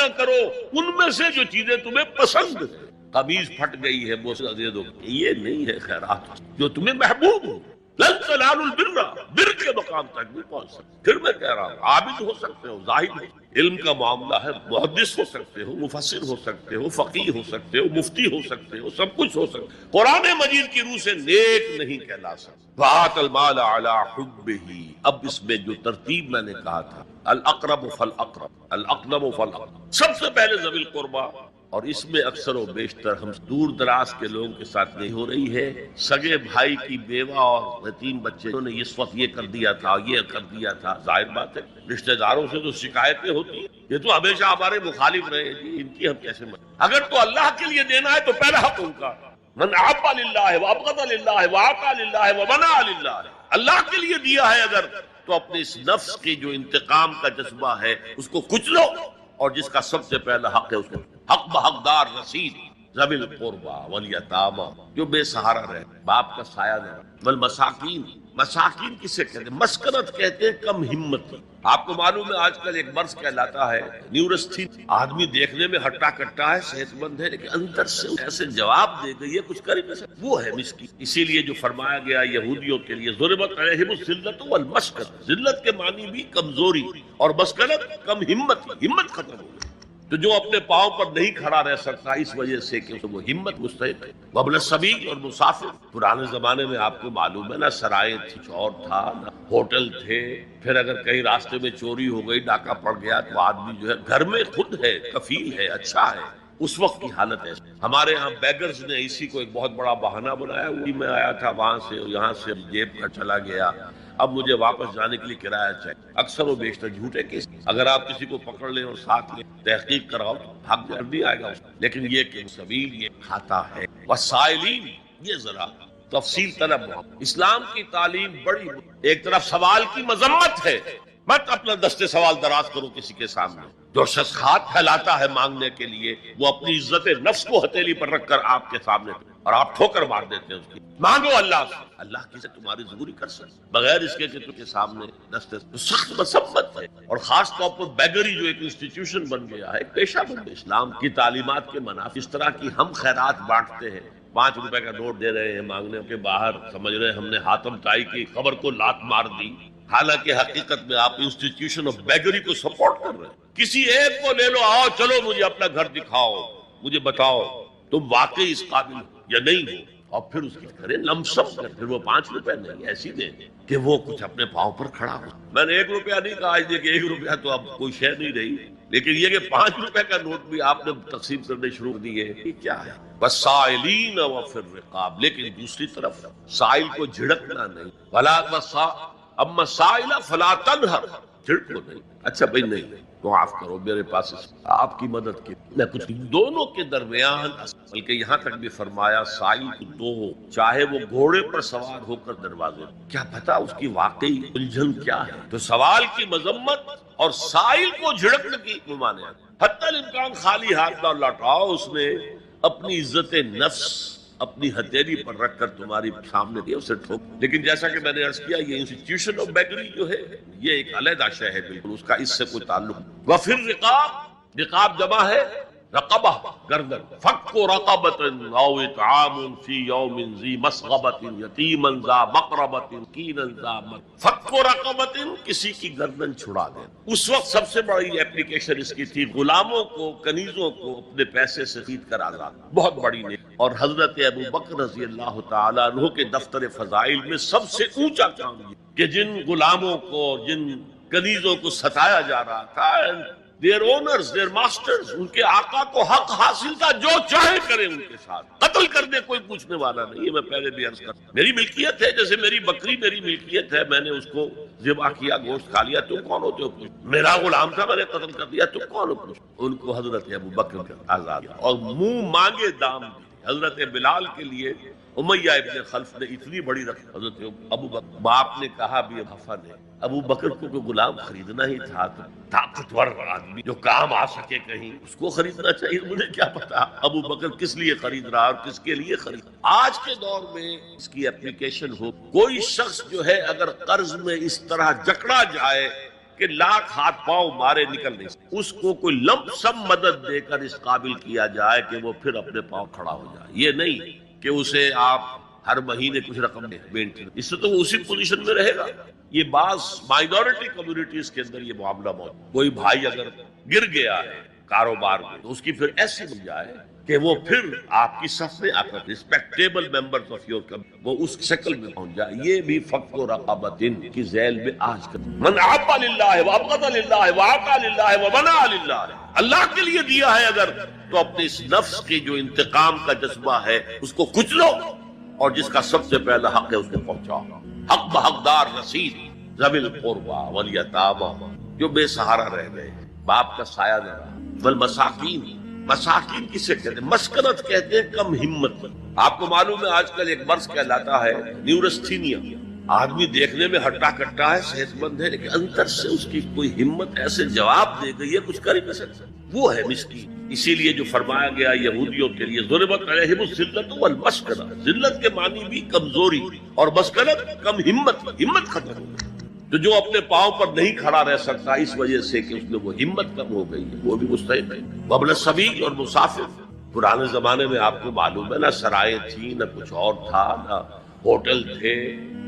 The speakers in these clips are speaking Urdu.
نہ کرو ان میں سے جو چیزیں تمہیں پسند ہے. قمیض پھٹ گئی ہے بوسہ دے دو، یہ نہیں ہے خیرات جو تمہیں محبوب ہو. لن تنالوا البر، بر کے مقام تک نہیں پہنچ سکتے. پھر میں کہہ رہا ہوں عابد ہو سکتے ہو، زاہد ہو، علم کا معاملہ ہے، محدث ہو سکتے ہو، مفسر ہو سکتے ہو، فقیہ ہو سکتے ہو، مفتی ہو سکتے ہو، سب کچھ ہو سکتے ہو. قرآن مجید کی روح سے نیک نہیں کہلا سکتے. وآت المال علی حبہ. اب اس میں جو ترتیب میں نے کہا تھا الاقرب فالاقرب، الاقرب فالاقرب، سب سے پہلے ذوی القربہ. اور اس میں اکثر و بیشتر ہم دور دراز کے لوگوں کے ساتھ نہیں ہو رہی ہے. سگے بھائی کی بیوہ اور یتیم بچے نے اس وقت یہ کر دیا تھا، یہ کر دیا تھا. ظاہر بات ہے رشتہ داروں سے تو شکایتیں ہوتی ہیں، یہ تو ہمیشہ ہمارے مخالف رہے جی، ان کی ہم کیسے اگر تو اللہ کے لیے دینا ہے تو پہلا حق ان کا. من احب للہ وابغض للہ واعطى للہ ومنع للہ. اللہ کے لیے دیا ہے اگر تو اپنے اس نفس کی جو انتقام کا جذبہ ہے اس کو کچلو، اور جس کا سب سے پہلا حق ہے اس کو حق بحقدار رسید. ذوی القربى والیتامى، جو بے سہارا رہے، باپ کا سایہ نہ رہے. والمساکین، مساکین کسے کہتے ہیں؟ مسکنت کہتے ہیں کم ہمت. آپ کو معلوم ہے آج کل ایک مرض کہلاتا ہے نیورستھی. آدمی دیکھنے میں ہٹا کٹا ہے، صحت مند ہے، لیکن اندر سے ایسے جواب دے گئی ہے کچھ کر ہی نہیں سکتا. وہ ہے مسکین. اسی لیے جو فرمایا گیا یہودیوں کے لیے ضربت علیہم الذلۃ والمسکنۃ، ذلت کے معنی بھی کمزوری، اور مسکنت کم ہمت، ہمت ختم ہو گئی. تو جو اپنے پاؤں پر نہیں کھڑا رہ سکتا اس وجہ سے کہ وہ ہمت مستحق ہے. وابن السبیل، اور مسافر. پرانے زمانے میں آپ کو معلوم ہے نا سرائے تھی، اور تھا نا ہوٹل تھے. پھر اگر کہیں راستے میں چوری ہو گئی، ڈاکہ پڑ گیا، تو آدمی جو ہے گھر میں خود ہے، کفیل ہے، اچھا ہے. اس وقت کی حالت ہے. ہمارے یہاں بیگرز نے اسی کو ایک بہت بڑا بہانہ بنایا. وہی میں آیا تھا وہاں سے، یہاں سے جیب کا چلا گیا، اب مجھے واپس جانے کے لیے کرایہ چاہیے. اکثر و بیشتر جھوٹے کیس. اگر آپ کسی کو پکڑ لیں اور ساتھ لیں، تحقیق کراؤ تو بھاگ جائے، نہیں آئے گا. لیکن یہ کہ سبیل یہ کھاتا ہے. وسائلین، یہ ذرا تفصیل طلب ہو. اسلام کی تعلیم بڑی، ایک طرف سوال کی مذمت ہے، مت اپنا دستے سوال دراز کرو کسی کے سامنے. جو شخص ہاتھ پھیلاتا ہے مانگنے کے لیے، وہ اپنی عزت نفس کو ہتھیلی پر رکھ کر آپ کے سامنے، اور آپ ٹھوکر مار دیتے ہیں اس کی. مانگو اللہ سے، اللہ کی سے تمہاری ضروری کر سکتے بغیر اس کے کہ تم کے سامنے دستے. سخت مذمت ہے. اور خاص طور پر بیگری جو ایک انسٹیٹیوشن بن گیا ہے، ایک پیشہ بن گیا. اسلام کی تعلیمات کے منافی اس طرح کی ہم خیرات بانٹتے ہیں، 5 روپے کا نوٹ دے رہے ہیں مانگنے کے باہر، سمجھ رہے ہیں ہم نے حاتم طائی کی خبر کو لات مار دی. حالانکہ حقیقت میں آپ انسٹیٹیوشن آف بیگری کو سپورٹ کر رہے ہیں. کسی ایک کو لے لو، آؤ چلو مجھے اپنا گھر دکھاؤ، مجھے بتاؤ تم واقعی اس قابل ہو یا نہیں ہو، اور پھر اس کی کرے لمسم کر. پھر وہ 5 روپے نہیں ایسی دیں کہ وہ کچھ اپنے پاؤں پر کھڑا ہو. میں نے 1 روپیہ نہیں کہا آج کہ 1 روپیہ تو اب کوئی شے نہیں رہی، لیکن یہ کہ 5 روپے کا نوٹ بھی آپ نے تقسیم کرنے شروع کر دیے، یہ کیا ہے؟ والسائلین وفی الرقاب. لیکن دوسری طرف سائل کو جھڑکنا نہیں. ولا اما سائل فلا تنہر، جھڑکو نہیں. اچھا بھائی نہیں، معاف کرو میرے پاس آپ کی مدد کی میں کچھ. دونوں کے درمیان، بلکہ یہاں تک بھی فرمایا سائل کو دو، چاہے وہ گھوڑے پر سوار ہو کر دروازے، کیا پتا اس کی واقعی الجھن کیا ہے. تو سوال کی مذمت اور سائل کو جھڑکنے کی ممانعت. حتی الامکان خالی ہاتھ نہ لوٹاؤ. اس نے اپنی عزت نفس اپنی ہتھیلی پر رکھ کر تمہاری سامنے دیا، اسے ٹھوک. لیکن جیسا کہ میں نے عرض کیا، یہ انسٹیٹیوشن آف بیگری جو ہے یہ ایک علیحدہ شے ہے، بالکل اس کا اس سے کوئی تعلق نہیں. وفی الرقاب، رقاب جمع ہے رقبہ، گردن. فک رقبۃ او اطعام فی یوم ذی مسغبۃ یتیما ذا مقربۃ مسکینا ذا متربہ. فک رقبۃ، کسی کی گردن چھڑا دے. اس وقت سب سے بڑی اپلیکیشن اس کی تھی غلاموں کو، کنیزوں کو اپنے پیسے سے خرید کر آزاد. بہت بڑی نے. اور حضرت ابو بکر رضی اللہ تعالیٰ عنہ کے دفتر فضائل میں سب سے اونچا کام یہ کہ جن غلاموں کو، جن کنیزوں کو ستایا جا رہا تھا، their owners, their masters، ان کے آقا کو حق حاصل تھا، جو چاہے کریں ان کے ساتھ، قتل کر دے کوئی پوچھنے والا نہیں. یہ میں پہلے بھی عرض کرتا، میری ملکیت ہے، جیسے میری بکری میری ملکیت ہے، میں نے اس کو ذبح کیا، گوشت کھا لیا، تم کون ہوتے ہو پوچھ. میرا غلام تھا، میں نے قتل کر دیا، تم کون ہو پوچھ. ان کو حضرت ابو بکر آزاد کیا اور منہ مانگے دام دی. حضرت بلال کے لیے امیہ ابن خلف نے اتنی بڑی رقم، حضرت ابو بکر باپ نے کہا بھی خفا نے، ابو بکر کو کوئی غلام خریدنا ہی تھا، تو طاقتور آدمی جو کام آ سکے کہیں اس کو خریدنا چاہیے. مجھے کیا پتا ابو بکر کس لیے خرید رہا اور کس کے لیے خرید. آج کے دور میں اس کی اپلیکیشن ہو، کوئی شخص جو ہے اگر قرض میں اس طرح جکڑا جائے کہ لاکھ ہاتھ پاؤں مارے نکل نہیں سکتے، اس کو کوئی لمپ سم مدد دے کر اس قابل کیا جائے کہ وہ پھر اپنے پاؤں کھڑا ہو جائے. یہ نہیں کہ اسے آپ ہر مہینے کچھ رقم مینٹین، اس سے تو وہ اسی پوزیشن میں رہے گا. یہ بعض مائنورٹی کمیونٹیز کے اندر یہ معاملہ موجود. کوئی بھائی اگر گر گیا ہے کاروبار میں تو اس کی پھر ایسی بن جائے کہ وہ پھر آپ کی صف میں آ کر respectable members of your community وہ اس شکل میں پہنچ جائے. یہ بھی فق و رقبت کی ذیل میں آج کل من عبا للہ وابغض للہ وعطا للہ ومنع للہ، اللہ کے لیے دیا ہے اگر تو اپنے اس نفس کے جو انتقام کا جذبہ ہے اس کو کچلو، اور جس کا سب سے پہلا حق ہے اس کو پہنچاؤ. حق بحقدار رسید ذوی القربى والیتامى، جو بے سہارا رہ گئے، باپ کا سایہ نہ رہا. والمساکین، مساکین کسے کہتے ہیں؟ مسکنت کہتے ہیں کم ہمت. آپ کو معلوم ہے آج کل ایک مرض کہلاتا ہے نیورستھینیا. آدمی دیکھنے میں ہٹا کٹا ہے، صحت مند ہے، لیکن اندر سے اس کی کوئی ہمت ایسے جواب دے گئی ہے کچھ کر ہی نہیں سکتا. وہ ہے مسکین. اسی لیے جو فرمایا گیا یہودیوں کے لیے ضربت علیہم الذلۃ والمسکنہ، ذلت کے معنی بھی کمزوری اور مسکنت کم ہمت، ہمت ختم ہو گئی. تو جو اپنے پاؤں پر نہیں کھڑا رہ سکتا اس وجہ سے کہ اس میں وہ ہمت کم ہو گئی ہے، وہ بھی مستحق ہے. وابن السبیل اور مسافر. پرانے زمانے میں آپ کو معلوم ہے نہ سرائے تھی، نہ کچھ اور تھا، نہ ہوٹل تھے.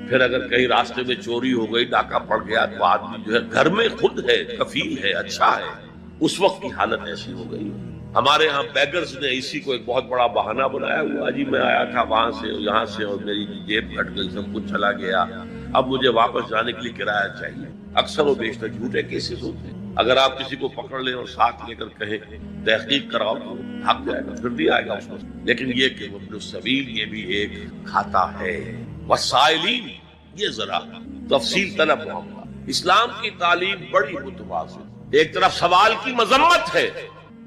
پھر اگر کہیں راستے میں چوری ہو گئی، ڈاکہ پڑ گیا، تو آدمی جو ہے گھر میں خود ہے، کفیل ہے، اچھا ہے. اس وقت کی حالت ایسی ہو گئی. ہمارے ہاں بیگرز نے اسی کو ایک بہت بڑا بہانہ بنایا ہوا، جی میں آیا تھا وہاں سے اور یہاں سے اور میری جیب پھٹ گئی، سب کچھ چلا گیا، اب مجھے واپس جانے کے لیے کرایہ چاہیے. اکثر و بیشتر جھوٹے کیسز ہوتے ہیں. اگر آپ کسی کو پکڑ لیں اور ساتھ لے کر کہیں تحقیق کراؤ تو حق جائے گا، پھر بھی آئے گا اس کو. لیکن یہ کہ ابن السبیل یہ بھی ایک کھاتا ہے. والسائلین، یہ ذرا تفصیل طلب معاملہ. اسلام کی تعلیم بڑی متوازن. ایک طرف سوال کی مذمت ہے،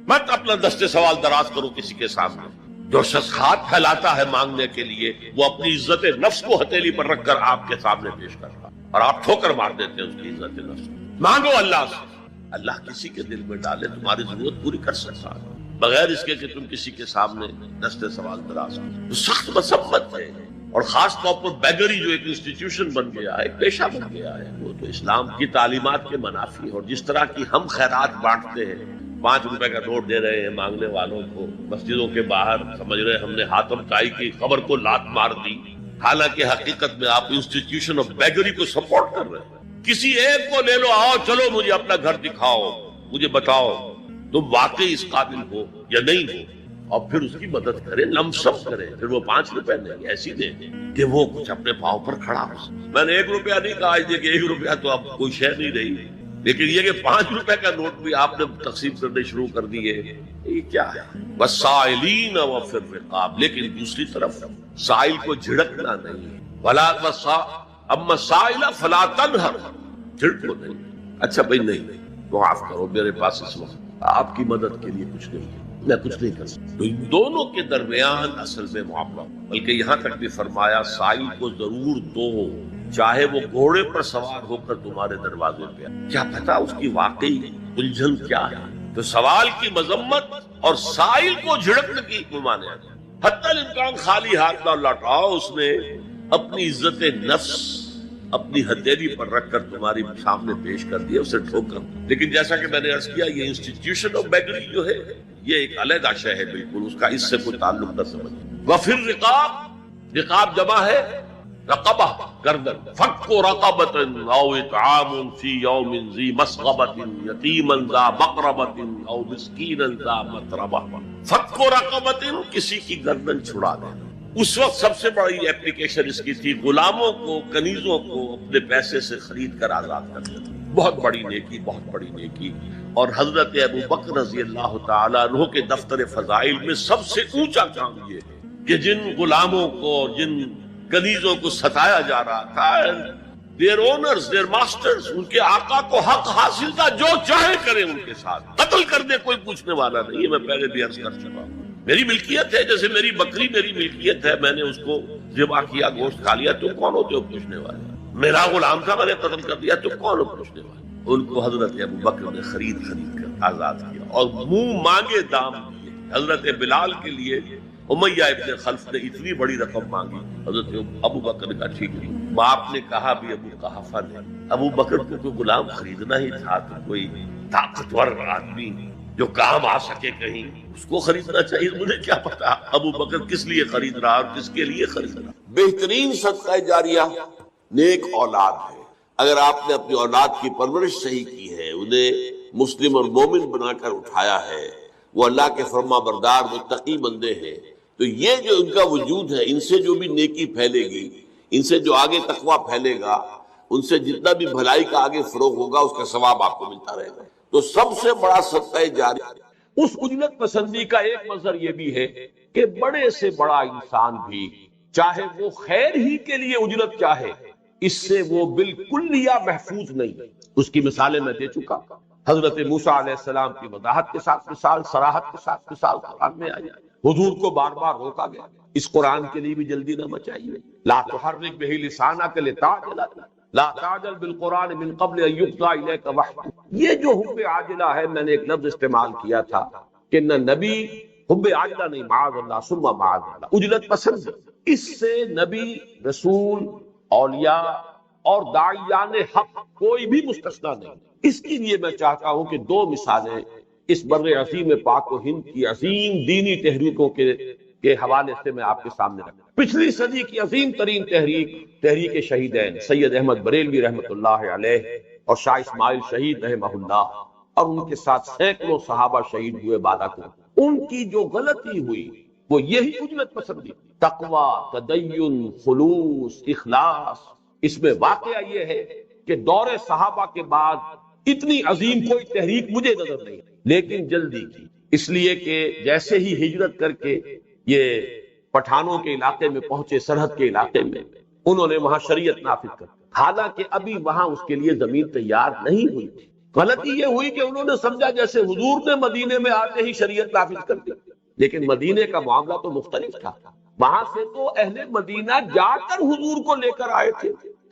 مت اپنا دستے سوال دراز کرو کسی کے سامنے. جو شخص ہاتھ پھیلاتا ہے مانگنے کے لیے وہ اپنی عزت نفس کو ہتھیلی پر رکھ کر آپ کے سامنے پیش کر رہا، اور آپ ٹھوکر مار دیتے ہیں اس کی عزت نفس. مانگو اللہ سے. اللہ کسی کے دل میں ڈالے تمہاری ضرورت پوری کر سکتا ہے بغیر اس کے کہ تم کسی کے سامنے دستے سوال دراز کرو. تو سخت مذمت ہے. اور خاص طور پر بیگری جو ایک انسٹیٹیوشن بن گیا ہے، ایک پیشہ بن گیا ہے، وہ تو اسلام کی تعلیمات کے منافی ہے. اور جس طرح کی ہم خیرات بانٹتے ہیں، 5 روپے کا نوٹ دے رہے ہیں مانگنے والوں کو مسجدوں کے باہر، سمجھ رہے ہم نے حاتم طائی کی خبر کو لات مار دی، حالانکہ حقیقت میں آپ انسٹیٹیوشن آف بیگری کو سپورٹ کر رہے ہیں. کسی ایک کو لے لو، آؤ چلو مجھے اپنا گھر دکھاؤ، مجھے بتاؤ تم واقعی اس قابل ہو یا نہیں ہو، اور پھر اس کی مدد کرے، لمسم کرے. پھر وہ 5 روپے دیں، ایسی دیں کہ وہ کچھ اپنے پاؤں پر کھڑا ہو. میں نے 1 روپیہ نہیں کہا کہ 1 روپیہ تو اب کوئی شے نہیں رہی، لیکن یہ کہ 5 روپے کا نوٹ بھی آپ نے تقسیم کرنے شروع کر دیے، یہ کیا ہے؟ والسائلین وفی الرقاب. لیکن دوسری طرف سائل کو جھڑکنا نہیں. ولا اما السائل فلا تنہر، جھڑکو نہیں. اچھا بھائی نہیں، معاف کرو میرے پاس اس وقت آپ کی مدد کے لیے کچھ نہیں ہے، میں کچھ نہیں کر سکتا. تو ان دونوں کے درمیان اصل میں معاملہ. بلکہ یہاں تک بھی فرمایا سائل کو ضرور دو، چاہے وہ گھوڑے پر سوار ہو کر تمہارے دروازے پہ آئے. کیا پتا اس کی واقعی الجھن کیا ہے. تو سوال کی مذمت اور سائل کو جھڑکنے کی ممانعت. حتی الامکان خالی ہاتھ نہ لوٹاؤ. اس نے اپنی عزت نفس اپنی ہتھیلی پر رکھ کر تمہاری سامنے پیش کر دیا، اسے ٹھوکر. لیکن جیسا کہ میں نے عرض کیا، یہ انسٹیٹیوشن آف بیگری جو ہے یہ ایک علیحدہ شے ہے بالکل، اس کا اس سے کوئی تعلق نہ سمجھ. وفی الرقاب، رقاب جمع ہے رقبہ، گردن. فک رقبۃ او اطعام فی یوم ذی مسغبۃ یتیما ذا مقربۃ او مسکینا ذا متربہ. فک رقبۃ، کسی کی گردن چھڑا دینا. اس وقت سب سے بڑی اپلیکیشن اس کی تھی غلاموں کو، کنیزوں کو اپنے پیسے سے خرید کر آزاد کر دینا. بہت بڑی نیکی، بہت بڑی نیکی. اور حضرت ابو بکر رضی اللہ تعالیٰ عنہ کے دفتر فضائل میں سب سے اونچا کام یہ ہے کہ جن غلاموں کو اور جن کنیزوں کو ستایا جا رہا تھا، their owners, their masters، ان کے آقا کو حق حاصل تھا، جو چاہے کریں ان کے ساتھ. قتل کرنے کوئی پوچھنے والا نہیں ہے. میں پہلے بھی عرض کر چکا ہوں، میری ملکیت ہے، جیسے میری بکری میری ملکیت ہے، میں نے اس کو ذبح کیا، گوشت کھا لیا، تو کون ہوتے ہو پوچھنے والے؟ میرا غلام تھا، میں نے قتل کر دیا، تو کون ہو پوچھنے والے؟ ان کو حضرت ابو بکر نے خرید کر آزاد کیا اور منہ مانگے دام دیے. حضرت بلال کے لیے امیہ ابن خلف نے اتنی بڑی رقم مانگی، حضرت ابو بکر نے کہا ٹھیک ہے باپ نے کہا بھی ابو قحافہ نے ابو بکر کو کوئی غلام خریدنا ہی تھا تو کوئی طاقتور آدمی جو کام آ سکے کہیں اس کو خریدنا چاہیے. مجھے کیا پتا ابو بکر کس لیے خرید رہا اور کس کے لیے خرید رہا. بہترین صدقہ جاریہ نیک اولاد ہے. اگر آپ نے اپنی اولاد کی پرورش صحیح کی ہے، انہیں مسلم اور مومن بنا کر اٹھایا ہے، وہ اللہ کے فرما بردار متقی بندے ہیں، تو یہ جو ان کا وجود ہے، ان سے جو بھی نیکی پھیلے گی، ان سے جو آگے تقویٰ پھیلے گا، ان سے جتنا بھی بھلائی کا آگے فروغ ہوگا، اس کا ثواب آپ کو ملتا رہے گا. تو سب سے بڑا صدقہ جاری اس اجلت پسندی کا ایک منظر یہ بھی ہے کہ بڑے سے بڑا انسان بھی چاہے وہ خیر ہی کے لیے اجلت چاہے، اس سے وہ بالکل محفوظ نہیں. اس کی مثالیں میں دے چکا. حضرت موسیٰ علیہ السلام کی وضاحت کے ساتھ مثال، صراحت کے ساتھ مثال قرآن میں آئی. حضور کو بار بار روکا گیا. اس قرآن کے لیے بھی جلدی نہ مچائیے. لا تحرک بہ لسانک لتعجل لا تعجل بالقرآن من قبل ان یقضى الیک وحیہ. یہ جو حب عاجلہ ہے، میں نے ایک لفظ استعمال کیا تھا کہ نہ نبی حب عاجلہ نہیں، معاذ اللہ ثم معاذ اللہ، اجلت پسند. اس سے نبی، رسول، اولیاء اور داعیان حق کوئی بھی مستثنا نہیں. اس کے لیے میں چاہتا ہوں کہ دو مثالیں اس بر عظیم پاک و ہند کی عظیم دینی تحریکوں کے حوالے سے میں آپ کے سامنے رکھوں. پچھلی صدی کی عظیم ترین تحریک شہیدین سید احمد بریلوی رحمۃ اللہ علیہ اور شاہ اسماعیل شہید رحمہ اللہ، اور ان کے ساتھ سینکڑوں صحابہ شہید ہوئے بالاکوٹ. ان کی جو غلطی ہوئی وہ یہی اجلت پسندی، تقوی، تدین، خلوص، اخلاص. اس میں واقعہ یہ ہے کہ دور صحابہ کے بعد اتنی عظیم کوئی تحریک مجھے نظر نہیں، لیکن جلدی کی. اس لیے کہ جیسے ہی ہجرت کر کے یہ پٹھانوں کے علاقے میں پہنچے، سرحد کے علاقے میں، انہوں نے وہاں شریعت نافذ کر، حالانکہ ابھی وہاں اس کے لیے زمین تیار نہیں ہوئی تھی. غلطی یہ ہوئی کہ انہوں نے سمجھا جیسے حضور نے مدینے میں آتے ہی شریعت نافذ کر دی، لیکن مدینے کا معاملہ تو مختلف تھا. وہاں سے تو اہل مدینہ جا کر حضور کو لے کر آئے تھے.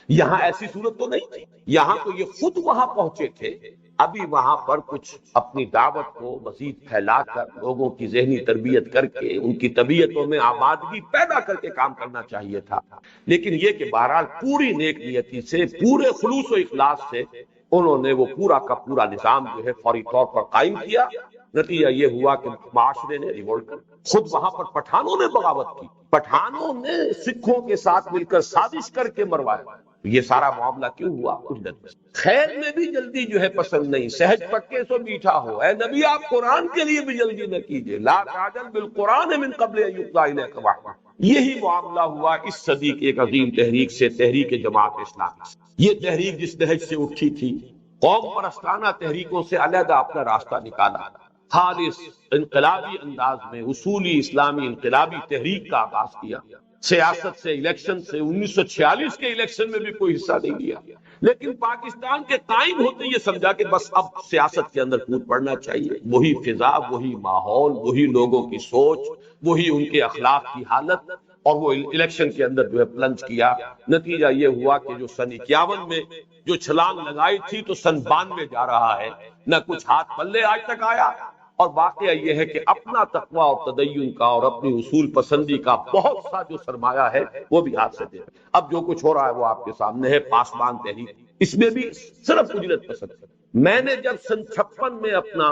یہاں ایسی صورت تو نہیں تھی. یہاں تو یہ خود وہاں پہنچے تھے. ابھی وہاں پر کچھ اپنی دعوت کو مزید پھیلا کر، لوگوں کی ذہنی تربیت کر کے، ان کی طبیعتوں میں آبادگی پیدا کر کے کام کرنا چاہیے تھا. لیکن یہ کہ بہرحال پوری نیک نیتی سے، پورے خلوص و اخلاص سے انہوں نے وہ پورا کا پورا نظام جو ہے فوری طور پر قائم کیا. نتیجہ یہ ہوا کہ معاشرے نے ریولٹ کر، خود وہاں پر پٹھانوں نے بغاوت کی، پٹھانوں نے سکھوں کے ساتھ مل کر سازش کر کے مروایا. یہ سارا معاملہ کیوں ہوا؟ اجلت. خیر میں بھی جلدی جو ہے پسند نہیں. سہج پکے سو میٹھا ہو. اے نبی آپ قرآن کے لیے بھی جلدی نہ کیجیے. لا تعجل بالقرآن من قبل ان یقضى الیک وحیہ. یہی معاملہ ہوا اس صدی کی ایک عظیم تحریک سے، تحریک جماعت اسلامی سے. یہ تحریک جس نہج سے اٹھی تھی، قوم پرستانہ تحریکوں سے علیحدہ اپنا راستہ نکالا، خالص انقلابی انداز میں اصولی اسلامی انقلابی تحریک کا آغاز کیا. سیاست سے، الیکشن سے، 1946 کے الیکشن میں بھی کوئی حصہ نہیں لیا، لیکن پاکستان کے قائم ہوتے یہ سمجھا کہ بس اب سیاست کے اندر کود پڑنا چاہیے. وہی فضا، وہی ماحول، وہی لوگوں کی سوچ، وہی ان کے اخلاق کی حالت، اور وہ الیکشن کے اندر جو ہے پلنج کیا. نتیجہ یہ ہوا کہ جو سن 51 میں جو چھلانگ لگائی تھی تو سن 92 جا رہا ہے، نہ کچھ ہاتھ پلے آج تک آیا. اور واقعہ یہ ہے کہ اپنا تقویٰ اور تدین کا اور اپنی اصول پسندی کا بہت سا جو سرمایہ ہے وہ بھی ہاتھ سے دے. اب جو کچھ ہو رہا ہے وہ آپ کے سامنے ہے. پاسبان تحریک، اس میں بھی صرف اجلت پسند. میں نے جب سن 56 میں اپنا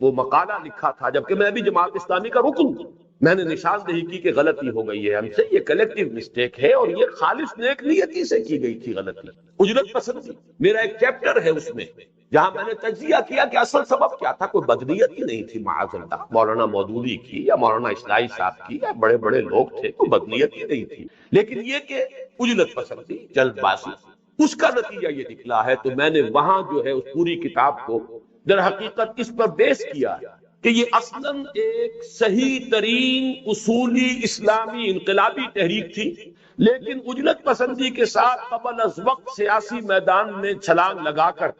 وہ مقالہ لکھا تھا، جبکہ میں بھی جماعت اسلامی کا رکن ہوں، میں نے نشاندہی کی کہ غلطی ہو گئی ہے ہم سے، یہ کلیکٹیو مسٹیک ہے اور یہ خالص نیک نیتی سے کی گئی تھی غلطی. اجلت پسندی میرا ایک چیپٹر ہے اس میں، جہاں میں نے تجزیہ کیا کہ اصل سبب کیا تھا. کوئی بدنیتی نہیں تھی معاذ اللہ، مولانا مودودی کی یا مولانا اصلاحی صاحب کی یا بڑے بڑے لوگ تھے، کوئی بدنیتی نہیں تھی، لیکن یہ کہ اجلت پسندی، جلد بازی، اس کا نتیجہ یہ نکلا ہے. تو میں نے وہاں جو ہے اس پوری کتاب کو در حقیقت اس پر بیس کیا کہ یہ اصلاً ایک صحیح ترین اصولی اسلامی انقلابی تحریک تھی، لیکن اجلت پسندی کے ساتھ قبل از وقت سیاسی میدان میں چھلانگ لگا کر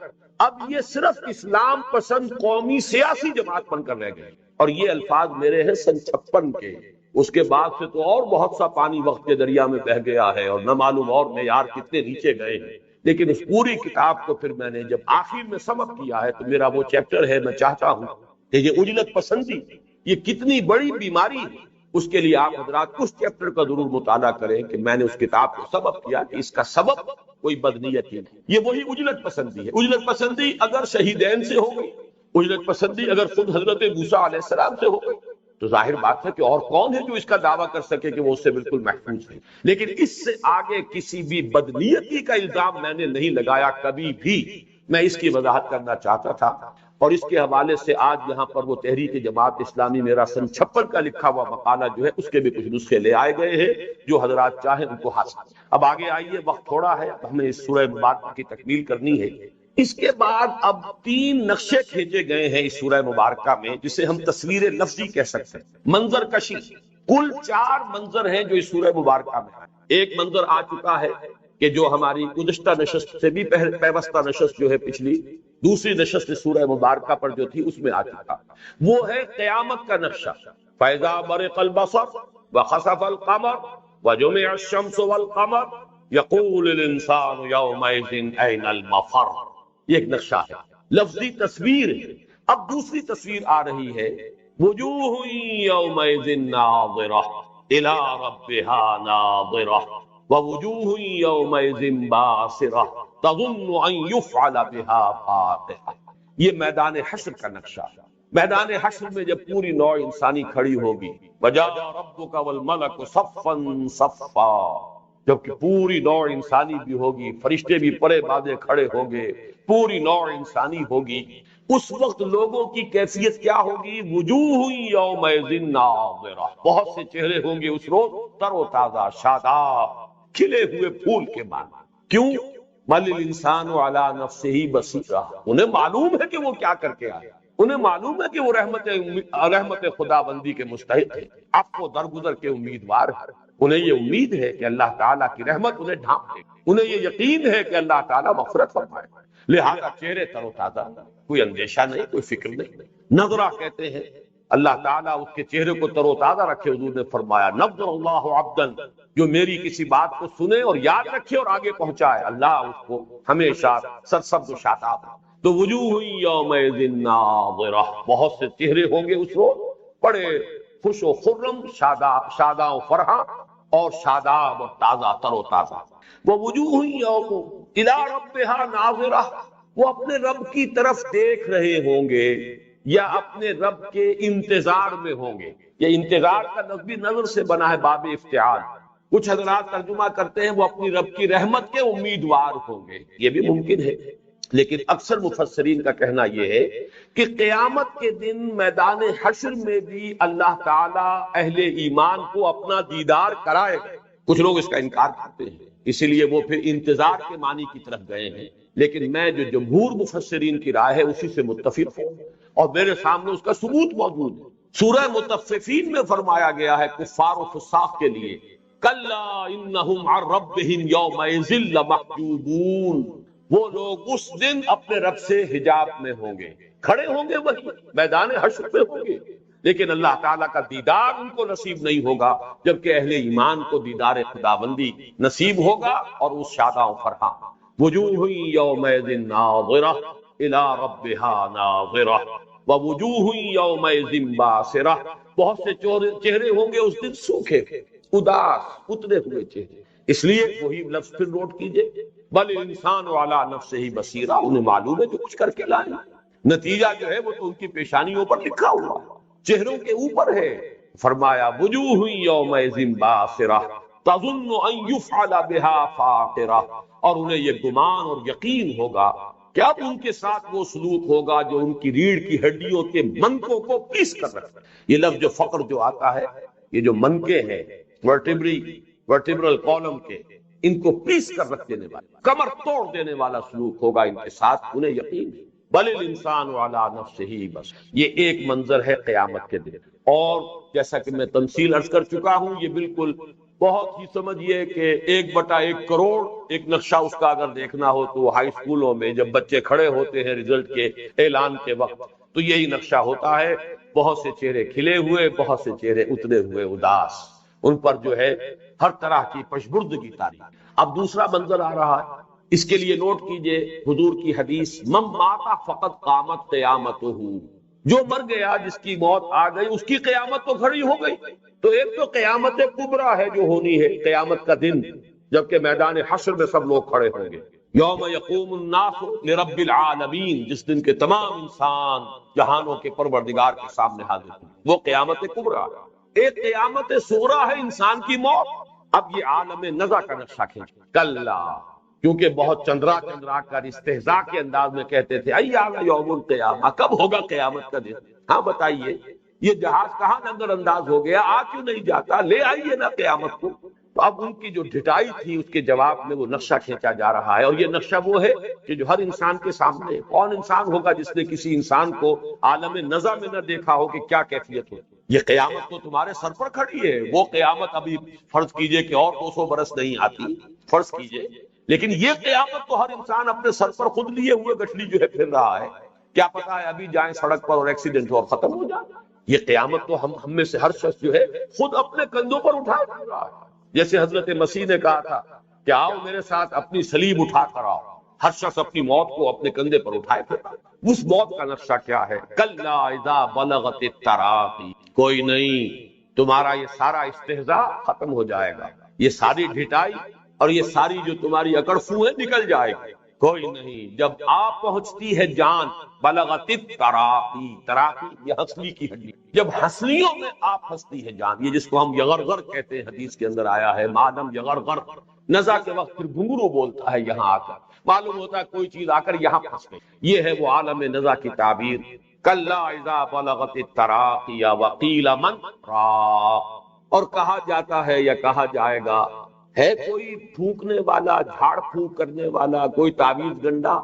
اب یہ صرف اسلام پسند قومی سیاسی جماعت بن کر رہ گئے. اور یہ الفاظ میرے ہیں سن 56 کے. اس کے بعد سے تو اور بہت سا پانی وقت کے دریا میں بہہ گیا ہے اور نہ معلوم اور معیار کتنے نیچے گئے ہیں. لیکن اس پوری کتاب کو پھر میں نے جب آخر میں سمپ کیا ہے تو میرا وہ چیپٹر ہے، میں چاہتا ہوں کہ یہ اجلت پسندی یہ کتنی بڑی بیماری ہے. اس کے لیے آپ حضرات کچھ چیپٹر کا ضرور مطالعہ کریں کہ میں نے اس کتاب کو سبب کیا کہ اس کا سبب کوئی بدنیتی نہیں، یہ وہی اجلت پسندی ہے۔ اجلت پسندی اگر شہیدین سے ہو گئی، اجلت پسندی اگر خود حضرت موسیٰ علیہ السلام سے ہو گئی، تو ظاہر بات ہے کہ اور کون ہے جو اس کا دعویٰ کر سکے کہ وہ اس سے بالکل محفوظ ہے۔ لیکن اس سے آگے کسی بھی بدنیتی کا الزام میں نے نہیں لگایا کبھی بھی، میں اس کی وضاحت کرنا چاہتا تھا۔ اور اس کے حوالے سے آج یہاں پر وہ تحریک جماعت اسلامی میرا سن 56 کا لکھا ہوا مقالہ جو ہے اس کے بھی کچھ نسخے لے آئے گئے ہیں، جو حضرات چاہیں ان کو حاصل۔ اب آگے آئیے، وقت تھوڑا ہے، ہمیں اس سورہ مبارکہ کی تکمیل کرنی ہے۔ اس کے بعد اب 3 نقشے کھینچے گئے ہیں اس سورہ مبارکہ میں، جسے ہم تصویر لفظی کہہ سکتے ہیں، منظر کشی۔ کل 4 منظر ہیں جو اس سورہ مبارکہ میں ہیں۔ ایک منظر آ چکا ہے کہ جو ہماری گزشتہ نشست سے بھی پیوستہ نشست جو ہے پچھلی دوسری نشست سورہ مبارکہ پر جو تھی اس میں آ چکا، وہ ہے قیامت کا نقشہ۔ فَإِذَا بَرِقَ الْبَصَرُ وَخَسَفَ الْقَمَرُ وَجُمِعَ الشَّمْسُ وَالْقَمَرُ يَقُولُ الْإِنسَانُ يَوْمَئِذٍ أَيْنَ الْمَفَرُّ۔ یہ ایک نقشہ ہے، لفظی تصویر ہے۔ اب دوسری تصویر آ رہی ہے، وجوہ یومئذ ناظرہ الی ربہا ناظرہ ووجوہ یومئذ باسرہ تظن ان یفعل بہا فاقرہ۔ یہ میدان حشر کا نقشہ ہے۔ میدان حشر میں جب پوری نوع انسانی کھڑی ہوگی، وجاء ربک والملک صفا صفا، جبکہ پوری نوع انسانی بھی ہوگی، فرشتے بھی پرے بادے کھڑے ہوں گے، پوری نوع انسانی ہوگی، اس وقت لوگوں کی کیفیت کیا ہوگی؟ وجوہ یومئذ ناظرہ، بہت سے چہرے ہوں گے اس روز تر و تازہ، شاداب، کھلے ہوئے پھول کے مانند۔ کیوں؟ بل الانسان علی نفسہ بصیرہ، انہیں معلوم ہے کہ وہ کیا کر کے آئے، انہیں معلوم ہے کہ وہ رحمت خدا بندی کے مستحق ہے، اب وہ درگزر کے امیدوار ہے۔ انہیں یہ امید ہے کہ اللہ تعالیٰ کی رحمت انہیں ڈھانپ دے، انہیں یہ یقین ہے کہ اللہ تعالیٰ مغفرت فرمائے، لہذا چہرے تر و تازہ، کوئی اندیشہ نہیں، کوئی فکر نہیں۔ نظرہ کہتے ہیں اللہ تعالیٰ اس کے چہرے کو تر و تازہ رکھے۔ حضور نے فرمایا نظر اللہ عبدا، جو میری کسی بات کو سنے اور یاد رکھے اور آگے پہنچائے، اللہ اس کو ہمیشہ سرسبز و شاداب۔ تو وجوہ یومئذ ناظرہ، بہت سے چہرے ہوں گے اس روز بڑے خوش و خرم، شاداں و فرحاں اور شاداب اور تازہ تر و تازہ۔ ووجوہ یوم الی ربہا ناظرہ، وہ اپنے رب کی طرف دیکھ رہے ہوں گے یا اپنے رب کے انتظار میں ہوں گے۔ یہ انتظار کا لفظ بھی نظر سے بنا ہے، باب افتعال۔ کچھ حضرات ترجمہ کرتے ہیں وہ اپنی رب کی رحمت کے امیدوار ہوں گے، یہ بھی ممکن ہے، لیکن اکثر مفسرین کا کہنا یہ ہے کہ قیامت کے دن میدان حشر میں بھی اللہ تعالیٰ اہل ایمان کو اپنا دیدار کرائے گا۔ کچھ لوگ اس کا انکار کرتے ہیں، اسی لیے وہ پھر انتظار کے معنی کی طرف گئے ہیں، لیکن میں جو جمہور مفسرین کی رائے ہے اسی سے متفق ہوں، اور میرے سامنے اس کا ثبوت موجود ہے۔ سورہ مطففین میں فرمایا گیا ہے کفار و فساق کے لیے، کلا انہم عن ربہم یومئذ لمحجوبون، وہ لوگ اس دن اپنے رب سے حجاب میں ہوں گے، کھڑے ہوں گے، وہی میدان حشر میں ہوں گے، لیکن اللہ تعالیٰ کا دیدار ان کو نصیب نہیں ہوگا، جبکہ اہل ایمان کو دیدار خداوندی نصیب ہوگا اور اس شاداں و فرحاں۔ وجوہ یومئذ ناظرہ الی ربہا ناظرہ ووجوہ یومئذ باسرہ، بہت سے چہرے ہوں گے اس دن سوکھے، اداس، اترے ہوئے چہرے۔ اس لیے وہی لفظ پھر نوٹ کیجئے، بل انسان علی نفسہ بصیرہ، انہیں معلوم ہے جو کچھ کر کے لائے، نتیجہ جو ہے وہ تو ان کی پیشانیوں پر لکھا ہوا، چہروں کے اوپر ہے۔ فرمایا وجوہ یومئذ باسرہ تظن ان یفعل بہا فاقرہ، اور انہیں یہ گمان اور یقین ہوگا کہ اب ان کے ساتھ وہ سلوک ہوگا جو ان کی ریڑھ کی ہڈیوں کے منکوں کو پیس کر رکھتا ہے۔ یہ لفظ جو فقر جو آتا ہے، یہ جو منکے ہیں ورٹیبرل کالم کے، ان کو پیس کر رکھ دینے والا، کمر توڑ دینے والا سلوک ہوگا ان کے ساتھ، انہیں یقین ہے۔ بل الانسان علی نفسہ بس، یہ ایک منظر ہے قیامت کے دن۔ اور جیسا کہ میں تمثیل عرض کر چکا ہوں، یہ بالکل بہت ہی سمجھیے کہ 1/1 کروڑ ایک نقشہ اس کا اگر دیکھنا ہو تو ہائی اسکولوں میں جب بچے کھڑے ہوتے ہیں رزلٹ کے اعلان کے وقت، تو یہی نقشہ ہوتا ہے، بہت سے چہرے کھلے ہوئے، بہت سے چہرے اترے ہوئے اداس، ان پر جو ہے ہر طرح کی پشبردگی تاری۔ اب دوسرا منظر آ رہا ہے، اس کے لیے نوٹ کیجئے حضور کی حدیث، من مات فقط قامت قیامتہ، جو مر گیا، جس کی موت آ گئی، اس کی قیامت تو کھڑی ہو گئی۔ تو ایک تو قیامت کبریٰ ہے جو ہونی ہے، قیامت کا دن، جبکہ میدان حشر میں سب لوگ کھڑے ہوں گے۔ یوم یقوم الناس لرب العالمین، جس دن کے تمام انسان جہانوں کے پروردگار کے سامنے حاضر ہوں، وہ قیامت کبریٰ۔ ایک قیامت صغریٰ ہے انسان کی موت۔ اب یہ عالم نزع کا نقشہ کھینچ، کلا، کیونکہ بہت چندرا کر استہزاء کے انداز میں کہتے تھے ایان یوم القیامہ، کب ہوگا قیامت کا دن؟ ہاں بتائیے، یہ جہاز کہاں نظر انداز ہو گیا، آ کیوں نہیں جاتا، لے آئیے نا قیامت کو۔ تو اب ان کی جو ڈھٹائی تھی اس کے جواب میں وہ نقشہ کھینچا جا رہا ہے، اور یہ نقشہ وہ ہے کہ جو ہر انسان کے سامنے، کون انسان ہوگا جس نے کسی انسان کو عالم نزع میں نہ دیکھا ہو کہ کیا کیفیت ہو۔ یہ قیامت تو تمہارے سر پر کھڑی ہے، وہ قیامت ابھی فرض کیجئے کہ اور 200 برس نہیں آتی، فرض کیجئے، لیکن یہ قیامت تو ہر انسان اپنے سر پر خود لیے ہوئے گٹھلی جو ہے پھر رہا ہے۔ کیا پتا ہے ابھی جائیں سڑک پر اور ایکسیڈنٹ ہو اور ختم ہو جائے۔ یہ قیامت تو ہم میں سے ہر شخص جو ہے خود اپنے کندھوں پر اٹھائے پھر رہا ہے۔ جیسے حضرت مسیح نے کہا تھا کہ آؤ میرے ساتھ اپنی صلیب اٹھا کر آؤ، ہر شخص اپنی موت کو اپنے کندھے پر اٹھائے پھر رہا ہے۔ اس موت کا نقشہ کیا ہے؟ کلا اذا بلغت التراقی، کوئی نہیں، تمہارا یہ سارا استہزاء ختم ہو جائے گا، یہ ساری ڈھٹائی اور یہ ساری جو تمہاری اکڑ فو ہے نکل جائے گی۔ کوئی نہیں، جب آپ پہنچتی ہے جان، بلغت التراقی، تراقی یہ ہنسلی کی ہڈی، جب ہنسلیوں میں آپ ہنستی ہے جان، یہ جس کو ہم یغرغر کہتے ہیں، حدیث کے اندر آیا ہے مادم یغرغر، نزع کے وقت پھر گھنگرو بولتا ہے یہاں آ کر، معلوم ہوتا ہے کوئی چیز آ کر یہاں پھنس گئی۔ یہ ہے وہ عالم نزع کی تعبیر، کلا اذا بلغت التراقی وقیل من راق، اور کہا جاتا ہے یا کہا جائے گا، ہے کوئی پھونکنے والا، جھاڑ پھونک کرنے والا، کوئی تعویذ گنڈا؟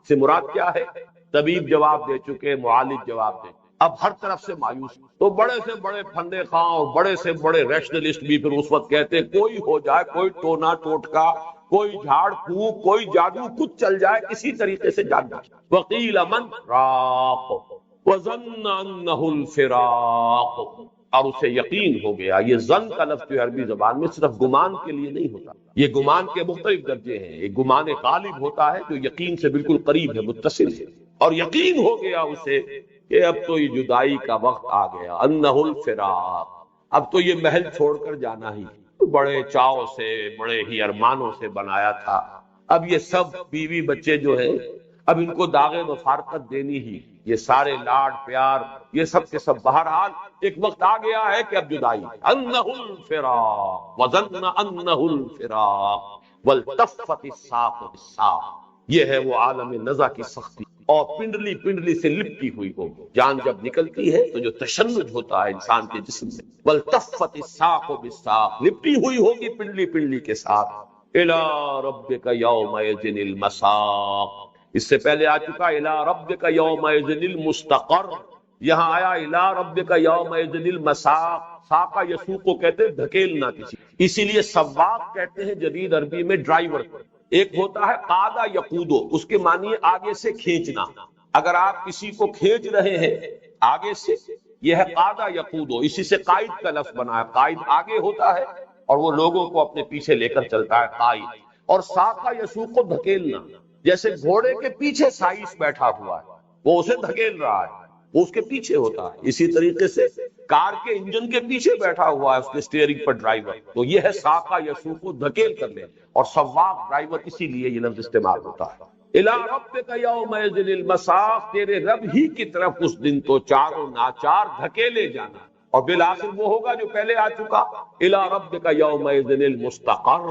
سے مراد کیا ہے؟ طبیب جواب دے چکے، معالج جواب دے، اب ہر طرف سے مایوس۔ تو بڑے سے بڑے پھندے خواں اور بڑے سے بڑے ریشنلسٹ بھی پھر اس وقت کہتے ہیں کوئی ہو جائے، کوئی ٹونا ٹوٹکا، کوئی جھاڑ پھونک، کوئی جادو، کچھ چل جائے کسی طریقے سے جان بچ۔ وقیل من راق وظن انہ الفراق، اور اسے یقین ہو گیا۔ یہ ظن کا لفظ جو عربی زبان میں صرف گمان کے لیے نہیں ہوتا، یہ گمان کے مختلف درجے ہیں۔ ایک گمان غالب ہوتا ہے جو یقین سے بالکل قریب ہے، متصل ہے، اور یقین ہو گیا اسے کہ اب تو یہ جدائی کا وقت آ گیا، انہ الفراق، اب تو یہ محل چھوڑ کر جانا ہی، بڑے چاؤ سے، بڑے ہی ارمانوں سے بنایا تھا، اب یہ سب بیوی بچے جو ہیں اب ان کو داغ مفارقت دینی ہی، یہ سارے لاڈ پیار یہ سب کے سب بہرحال ایک وقت آ گیا ہے کہ اب جدائی، انہ الفراق وظن انہ الفراق والتفت الساق بالساق، یہ ہے وہ عالم نزع کی سختی، اور پنڈلی پنڈلی سے لپٹی ہوئی ہو، جان جب نکلتی ہے تو جو تشنج ہوتا ہے انسان کے جسم میں، والتفت الساق بالساق، لپٹی ہوئی ہوگی پنڈلی پنڈلی کے ساتھ، الی ربک یومئذ المساق، اس سے پہلے آ چکا الی ربک یومئذ المستقر، یہاں آیا الی ربک یومئذ المساق، ساقہ یسوق کو کہتے ہیں دھکیلنا کسی، اسی لیے سواق کہتے ہیں جدید عربی میں ڈرائیور کو۔ ایک ہوتا ہے قادہ یقودو، اس کے معنی آگے سے کھینچنا، اگر آپ کسی کو کھینچ رہے ہیں آگے سے، یہ ہے قادہ یقودو، اسی سے قائد کا لفظ بنا ہے، قائد آگے ہوتا ہے اور وہ لوگوں کو اپنے پیچھے لے کر چلتا ہے، قائد۔ اور ساقہ یسوق کو دھکیلنا، جیسے گھوڑے کے پیچھے سائس بیٹھا ہوا ہے، وہ اسے دھکیل رہا ہے، وہ اس کے پیچھے ہوتا ہے، اسی طریقے سے کار کے انجن کے پیچھے بیٹھا ہوا ہے اس کے اسٹیئرنگ پر ڈرائیور، تو یہ ہے ساقہ یسوق کو دھکیل کر لے، اور سواق ڈرائیور، اسی لیے یہ لفظ استعمال ہوتا ہے۔ الی ربک یومئذ المساق، تیرے رب ہی کی طرف اس دن تو چاروں ناچار دھکیلے جانا، اور بالآخر وہ ہوگا جو پہلے آ چکا، الی ربک یومئذ المستقر،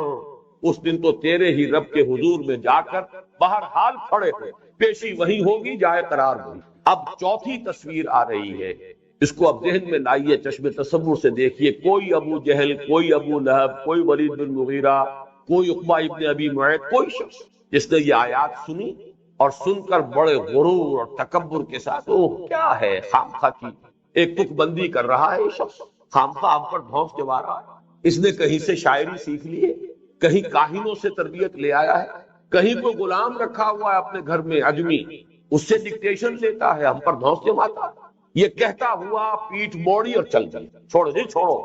اس دن تو تیرے ہی رب کے حضور میں جا کر بہرحال کھڑے ہوئے، پیشی وہی ہوگی جائے قرار ہوگی۔ اب چوتھی تصویر آ رہی ہے، اس کو اب ذہن میں لائیے، چشم تصور سے دیکھیے، کوئی ابو جہل، کوئی ابو لہب، کوئی ولید بن مغیرہ، کوئی عقبہ ابن ابی معیط، کوئی شخص جس نے یہ آیات سنی اور سن کر بڑے غرور اور تکبر کے ساتھ، اوہ کیا ہے، خامخواہ کی ایک تک بندی کر رہا ہے یہ شخص، خامخواہ ہم پر دھونس جما رہا ہے، اس نے کہیں سے شاعری سیکھ لی ہے، کہیں کاہنوں سے تربیت لے آیا ہے، کہیں کوئی غلام رکھا ہوا ہے اپنے گھر میں اجمی، اس سے ڈکٹیشن لیتا ہے، ہم پر دھونس جماتا ہے، یہ کہتا ہوا پیٹھ موڑی اور چل گئی، چھوڑو جی چھوڑو،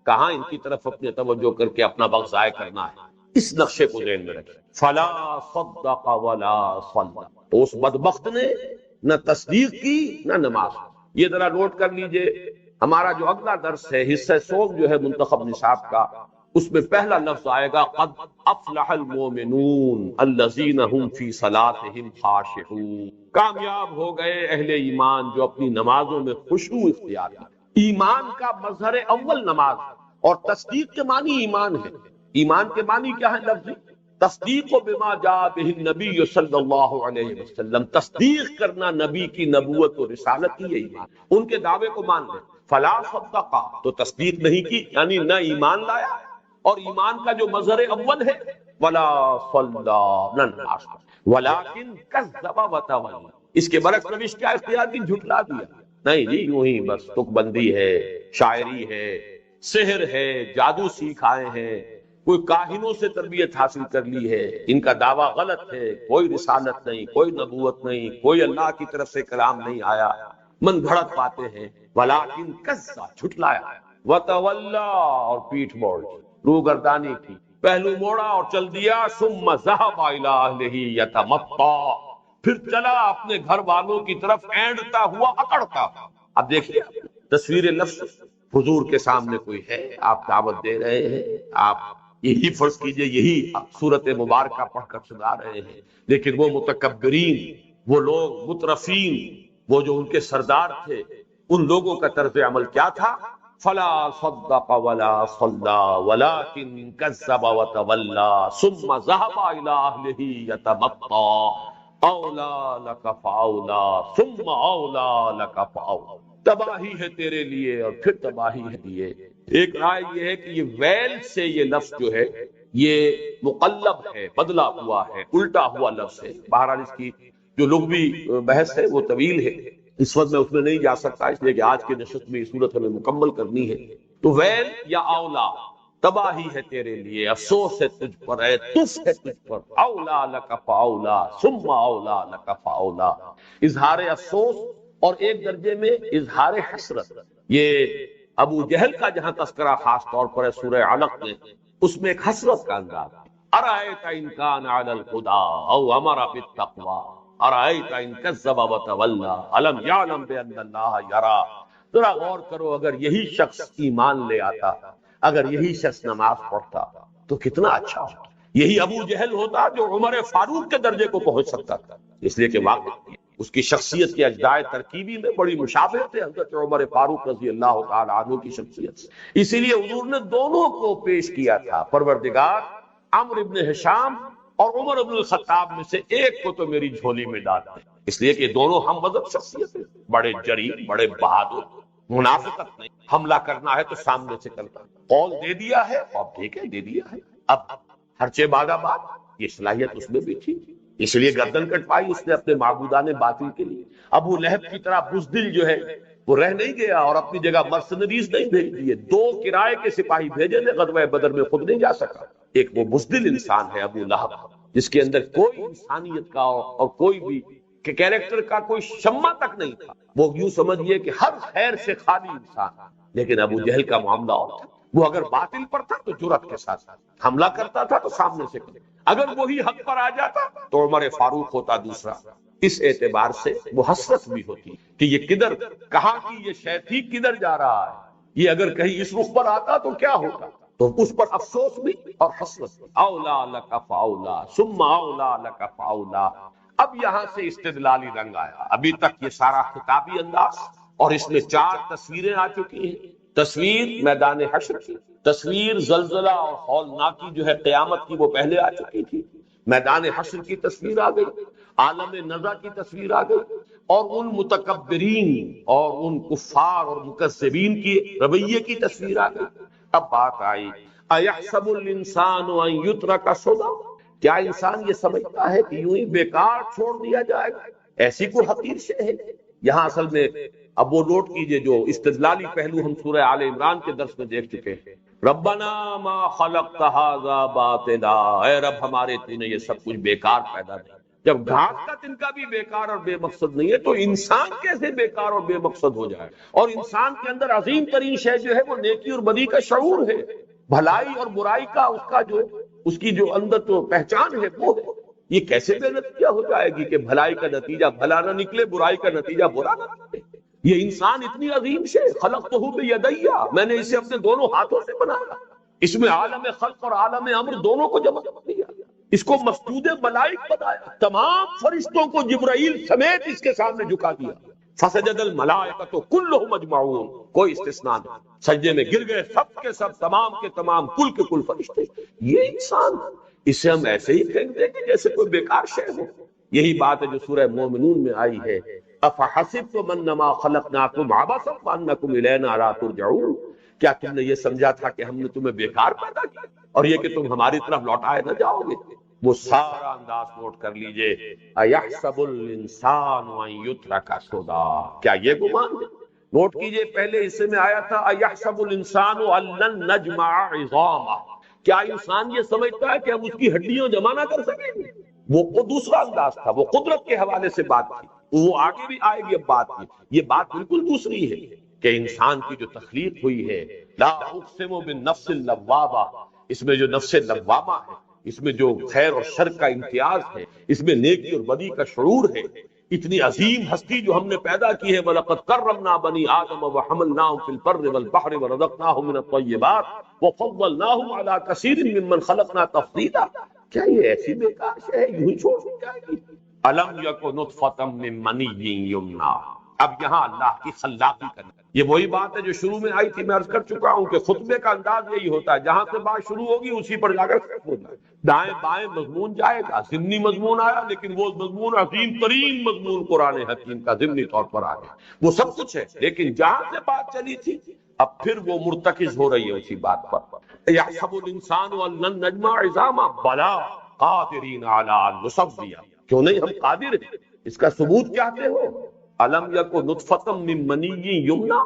کہاں ان کی طرف اپنے توجہ کر کے اپنا وقت ضائع کرنا ہے، اس نقشے کو ذہن میں رکھیں۔ فلا صدق ولا صلى، تو اس بدبخت نے نہ تصدیق کی نہ نماز، یہ ذرا نوٹ کر لیجئے، ہمارا جو اگلا درس ہے حصہ سوم جو ہے منتخب نصاب کا، اس میں پہلا لفظ آئے گا قد افلح المؤمنون الذین هم فی صلاتهم خاشعون، کامیاب ہو گئے اہل ایمان جو اپنی نمازوں میں خشوع اختیار کرتے۔ ایمان کا مظہر اول نماز، اور تصدیق کے معنی ایمان ہے۔ ایمان کے معنی کیا ہے لفظی؟ تصدیق بما جاء به النبی صلی اللہ علیہ وسلم، تصدیق کرنا نبی کی نبوت و رسالت کی، یہ ایمان، ان کے دعوے کو مان لے۔ فلا صدقا، تو تصدیق نہیں کی، یعنی نہ ایمان لایا، اور ایمان کا جو مظہر اول ہے ولا صلا، نہ نماز، ولکن کذب وتولی، اس کے برعکس روش کیا اختیار کی؟ جھٹلا دیا۔ نہیں جی یوں ہی بس تک بندی ہے، شاعری ہے، سحر ہے، جادو سیکھ آئے ہیں، کوئی کاہنوں سے تربیت حاصل کر لی ہے، ان کا دعویٰ غلط ہے، کوئی رسالت نہیں، کوئی نبوت نہیں، کوئی اللہ کی طرف سے کلام نہیں آیا، من گھڑت باتیں ہیں۔ ولیکن کذا، جھٹلایا، وتولا، اور پیٹھ موڑ، روگردانی کی، پہلو موڑا اور چل دیا۔ ثم ذهب الى اهله يتمطى، پھر چلا اپنے گھر والوں کی طرف اینڈتا ہوا، اکڑتا۔ اب دیکھیے تصویر لفظ حضور کے سامنے کوئی ہے، آپ دعوت دے رہے ہیں، آپ یہی فرض کیجئے یہی سورت مبارکہ پڑھ کر سنا رہے ہیں، لیکن وہ متکبرین، وہ لوگ مترفین، وہ جو ان کے سردار تھے، ان لوگوں کا طرز عمل کیا تھا؟ فلا صدق ولا صلى ولكن كذب وتولى ثم ذهب الى اهله يتمطى اولى لك فاولى ثم اولى لك فاولى، تباہی ہے تیرے لیے اور پھر تباہی ہے لیے۔ ایک رائے یہ ہے کہ یہ ویل سے یہ لفظ جو ہے یہ مقلب ہے، بدلا ہوا ہے، الٹا ہوا لفظ ہے۔ بہرحال اس کی جو لغوی بحث ہے وہ طویل ہے، اس وقت میں اس میں نہیں جا سکتا، اس لیے کہ آج کی نشست میں یہ صورت ہمیں مکمل کرنی ہے۔ تو ویل یا اولا، تباہی ہے تیرے لیے، افسوس ہے تجھ پر، اے تف ہے تجھ پر، اولا لک فاولا ثم اولا لک فاولا، اظہار افسوس اور ایک درجے میں اظہار حسرت۔ یہ ابو جہل کا جہاں تذکرہ خاص طور پر ہے سورہ علق میں، اس میں ایک حسرت کا انداز، ارأیت ان کان علی الہدی او امر بالتقوی ارأیت ان کذب وتولی الم یعلم بان اللہ یری۔ ذرا غور کرو، اگر یہی شخص ایمان لے آتا، اگر یہی شخص نماز پڑھتا تو کتنا اچھا ہوتا۔ یہی ابو جہل ہوتا جو عمر فاروق کے درجے کو پہنچ سکتا تھا، اس لیے کہ واقعی اس کی شخصیت کے اجزاء ترکیبی میں بڑی مشابہت ہے حضرت عمر فاروق رضی اللہ تعالی عنہ کی شخصیت سے۔ اسی لیے حضور نے دونوں کو پیش کیا تھا، پروردگار عمرو ابن ہشام اور عمر ابن الخطاب میں سے ایک کو تو میری جھولی میں ڈال دیں، اس لیے کہ دونوں ہم وزن شخصیت ہیں، بڑے جری، بڑے بہادر، منافقت نہیں، حملہ کرنا ہے تو سامنے سے کرنا، قول دے دیا ہے، اب ٹھیک ہے دے دیا ہے، اب ہر چے بادہ بات، یہ صلاحیت اس میں بھی تھی، اس لیے گردن کٹوائی اس نے اپنے معبودان باطل کے لیے۔ ابو لہب کی طرح بزدل جو ہے وہ رہ نہیں گیا اور اپنی جگہ مرسنریز نہیں بھیج دیے، 2 کرائے کے سپاہی بھیجے نے، غزوہ بدر میں خود نہیں جا سکا۔ ایک وہ بزدل انسان ہے ابو لہب، جس کے اندر کوئی انسانیت کا اور کوئی بھی کیریکٹر کا کوئی شمع تک نہیں تھا، وہ یوں سمجھئے کہ ہر خیر سے خالی انسان۔ لیکن ابو جہل کا معاملہ اور تھا، وہ اگر باطل پر تھا تو جرأت کے ساتھ حملہ کرتا تھا تو سامنے سے کرتا، اگر وہی حق پر آ جاتا تو عمر فاروق ہوتا دوسرا۔ اس اعتبار سے وہ حسرت بھی ہوتی کہ یہ کدھر، کہاں کی یہ شے تھی، کدھر جا رہا ہے، یہ اگر کہیں اس رخ پر آتا تو کیا ہوتا، تو اس پر افسوس بھی اور حسرت بھی۔ اولا لک فاولا ثم اولا لک فاولا۔ اب یہاں سے استدلالی رنگ آیا، ابھی تک یہ سارا خطابی انداز، اور اس میں 4 تصویریں آ چکی ہیں۔ تصویر میدان حشر کی، تصویر زلزلہ اور ہولناکی جو ہے قیامت کی وہ پہلے آ چکی تھی، میدان حشر کی تصویر آ گئی، عالم نزع کی تصویر آ گئی، اور ان متکبرین اور ان کفار اور مکذبین کی رویے کی تصویر آ گئی۔ اب بات آئی ایحسب الانسان ان یترک سدی، کیا انسان یہ سمجھتا ہے کہ یوں ہی بیکار چھوڑ دیا جائے گا؟ ایسی کوئی حقیر شے ہے؟ یہاں اصل میں اب وہ نوٹ کیجئے جو استدلالی پہلو ہم سورہ آل عمران کے درس میں دیکھ چکے ہیں، ربنا ما خلقت ھذا باطلا، اے رب ہمارے تو نے یہ سب کچھ بیکار پیدا نہیں۔ جب گھاس کا تنکا بھی بیکار اور بے مقصد نہیں ہے تو انسان کیسے بیکار اور بے مقصد ہو جائے؟ اور انسان کے اندر عظیم ترین شے جو ہے وہ نیکی اور بدی کا شعور ہے، بھلائی اور برائی کا اس کی جو اندر تو پہچان ہے وہ ہے۔ یہ کیسے بے نتیجہ ہو جائے گی کہ بھلائی کا نتیجہ بھلا نہ نکلے، برائی کا نتیجہ برا نہ نکلے؟ یہ انسان اتنی عظیم شے، خلقتہ بیدیا، میں نے اسے اپنے دونوں ہاتھوں سے بنایا، اس میں عالم خلق اور عالم امر دونوں کو جمع کر دیا، اس کو مسجود ملائک بنایا، تمام فرشتوں کو جبرائیل سمیت اس کے سامنے جھکا دیا، فسجد الملائکۃ کلھم اجمعون، کوئی استثناء نہیں، سجدے میں گر گئے سب کے سب، تمام کے تمام، کل کے کل فرشتے۔ یہ انسان، اسے ہم ایسے ہی پھینک دیں گے جیسے کوئی بیکار شے ہو۔ یہی بات ہے جو سورہ مومنون میں آئی ہے، افحسبتم انما خلقناکم عبثا وانکم الینا لا ترجعون، کیا تم نے یہ سمجھا تھا کہ ہم نے تمہیں بیکار پیدا کیا اور یہ کہ تم ہماری طرف لوٹائے نہ جاؤ گے؟ وہ سارا انداز نوٹ کر لیجئے، ایحسب الانسان ان یترک سدی، کیا یہ گمان ہے؟ نوٹ کیجئے پہلے حصے میں آیا تھا ایحسب الانسان ان لن نجمع عظامہ، کیا انسان یہ سمجھتا ہے کہ ہم اس کی ہڈیاں جمع نہ کر سکیں گے؟ وہ دوسرا انداز تھا، وہ قدرت کے حوالے سے بات تھی، وہ آگے بھی آئے گی اب بات کی۔ یہ بات بالکل دوسری ہے کہ انسان کی جو تخلیق ہوئی ہے، لا اقسم بالنفس اللوامہ، اس میں جو نفس لوامہ ہے، اس میں جو خیر اور شر کا امتیاز ہے، اس میں نیکی اور بدی کا شعور ہے، اتنی عظیم ہستی جو ہم نے پیدا کی ہے، وَلَقَدْ كَرَّمْنَا بَنِي آدَمَ وَحَمَلْنَاهُمْ فِي الْبَرِّ وَالْبَحْرِ وَرَزَقْنَاهُم مِّنَ الطَّيِّبَاتِ وَفَضَّلْنَاهُمْ عَلَىٰ كَثِيرٍ مِّمَّنْ خَلَقْنَا تَفْضِيلًا، کیا یہ ایسی بیکار شے ہے یوں ہی چھوڑ دی جائے گی؟ أَلَمْ يَكُ نُطْفَةً مِّن مَّنِيٍّ يُمْنَىٰ، اب یہاں اللہ کی خلاقی کرنا، یہ وہی بات ہے جو شروع میں آئی تھی، میں عرض کر چکا ہوں کہ خطبے کا انداز یہی ہوتا ہے، جہاں سے بات شروع ہوگی اسی پر جا کر ختم ہو جائے، دائیں بائیں مضمون جائے گا، ضمنی مضمون آیا لیکن وہ مضمون عظیم ترین مضمون قرآن حکیم کا ضمنی طور پر آیا، وہ سب کچھ ہے، لیکن جہاں سے بات چلی تھی اب پھر وہ مرتکز ہو رہی ہے اسی بات پر۔ یحسب الانسان ان لن نجمع عظاما بلا قادرین علی ان نسوی، کیوں نہیں ہم قادر ہیں، اس کا ثبوت چاہتے ہو؟ الم یک نطفۃ من منی یمنا،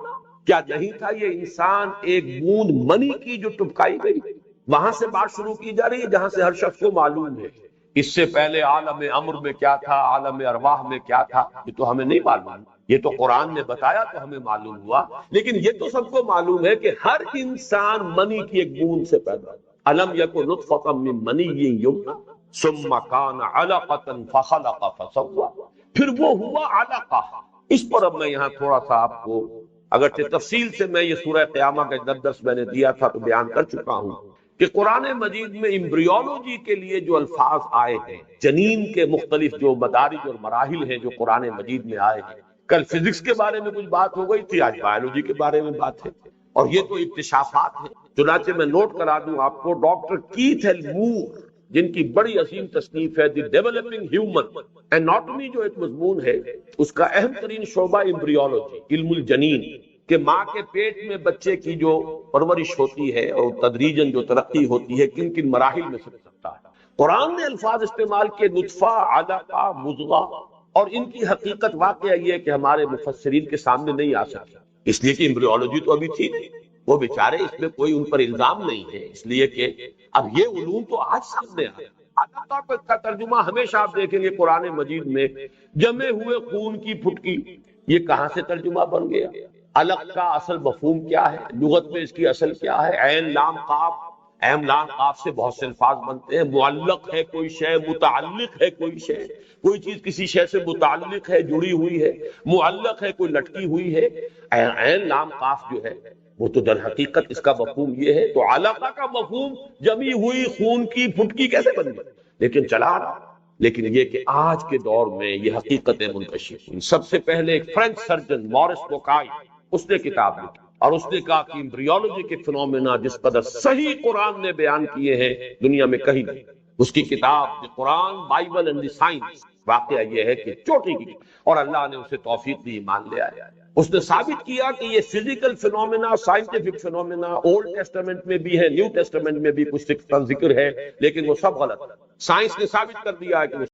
کیا نہیں تھا یہ انسان ایک بوند منی کی جو ٹپکائی گئی؟ وہاں سے بات شروع کی جا رہی ہے جہاں سے ہر شخص کو معلوم ہے، اس سے پہلے عالم امر میں کیا تھا، عالم ارواح میں کیا تھا، یہ تو ہمیں نہیں معلوم، یہ تو قرآن نے بتایا تو ہمیں معلوم ہوا، لیکن یہ تو سب کو معلوم ہے کہ ہر انسان منی کی ایک بوند سے پیدا، الم یک نطفۃ من منی یمنا ثم کان علقۃ فخلق فسوی، پھر وہ ہوا علقہ۔ اس پر اب میں یہاں تھوڑا سا آپ کو، اگرچہ تفصیل سے میں یہ سورہ قیامہ کا درس میں نے دیا تھا تو بیان کر چکا ہوں کہ قرآن مجید میں ایمبریولوجی کے لیے جو الفاظ آئے ہیں، جنین کے مختلف جو مدارج اور مراحل ہیں جو قرآن مجید میں آئے ہیں، کل فزکس کے بارے میں کچھ بات ہو گئی تھی، آج بایولوجی کے بارے میں بات ہے، اور یہ تو اکتشافات ہیں۔ چنانچہ میں نوٹ کرا دوں آپ کو، ڈاکٹر کیتھ ایل مور جن کی بڑی عظیم تصنیف ہے دی ڈیولپنگ ہیومن ایناٹمی، جو ایک مضمون ہے، اس کا اہم ترین شعبہ ایمبریولوجی، علم الجنین، کہ ماں کے پیٹ میں بچے کی جو پرورش ہوتی ہے اور تدریجاً جو ترقی ہوتی ہے کن کن مراحل میں سے سکتا ہے۔ قرآن نے الفاظ استعمال کے نطفہ، علقہ، مضغہ، اور ان کی حقیقت واقعہ یہ ہے کہ ہمارے مفسرین کے سامنے نہیں آ سکی، اس لیے کہ ایمبریولوجی تو ابھی تھی نہیں، وہ بیچارے، اس میں کوئی ان پر الزام نہیں ہے، اس لیے کہ اب یہ علوم تو آج سامنے آئے۔ علقہ کا ترجمہ ہمیشہ آپ دیکھیں گے قرآن مجید میں جمے ہوئے خون کی پھٹکی، یہ کہاں سے ترجمہ بن گیا؟ علق کا اصل مفہوم کیا ہے، لغت میں اس کی اصل کیا ہے؟ عین لام قاف، عین لام قاف سے بہت سے الفاظ بنتے ہیں، معلق ہے کوئی شے، متعلق ہے کوئی شے، کوئی چیز کسی شے سے متعلق ہے، جڑی ہوئی ہے، معلق ہے کوئی لٹکی ہوئی ہے، عین لام قاف جو ہے وہ تو در حقیقت اس کا مفہوم یہ ہے، تو علقہ کا مفہوم جمی ہوئی خون کی پھٹکی کیسے بن گئی؟ لیکن چلا رہا، لیکن یہ کہ آج کے دور میں یہ حقیقتیں منتشر ہوئی۔ سب سے پہلے ایک فرینچ سرجن مورس بوکائی، اس نے کتاب لکھی اور اس نے کہا کہ ایمبریولوجی کے فنومینا جس قدر صحیح قرآن نے بیان کیے ہیں دنیا میں کہیں نہیں۔ اس کی کتاب قرآن، بائبل اینڈ دی سائنس، واقعہ یہ ہے کہ چوٹی کی، اور اللہ نے اسے توفیق دی، ایمان لے آیا۔ اس نے ثابت کیا کہ یہ physical phenomena, scientific phenomena old Testament میں بھی ہے، نیو ٹیسٹامنٹ میں بھی کچھ ذکر ہے، لیکن وہ سب غلط ہے۔ سائنس نے ثابت کر دیا ہے کہ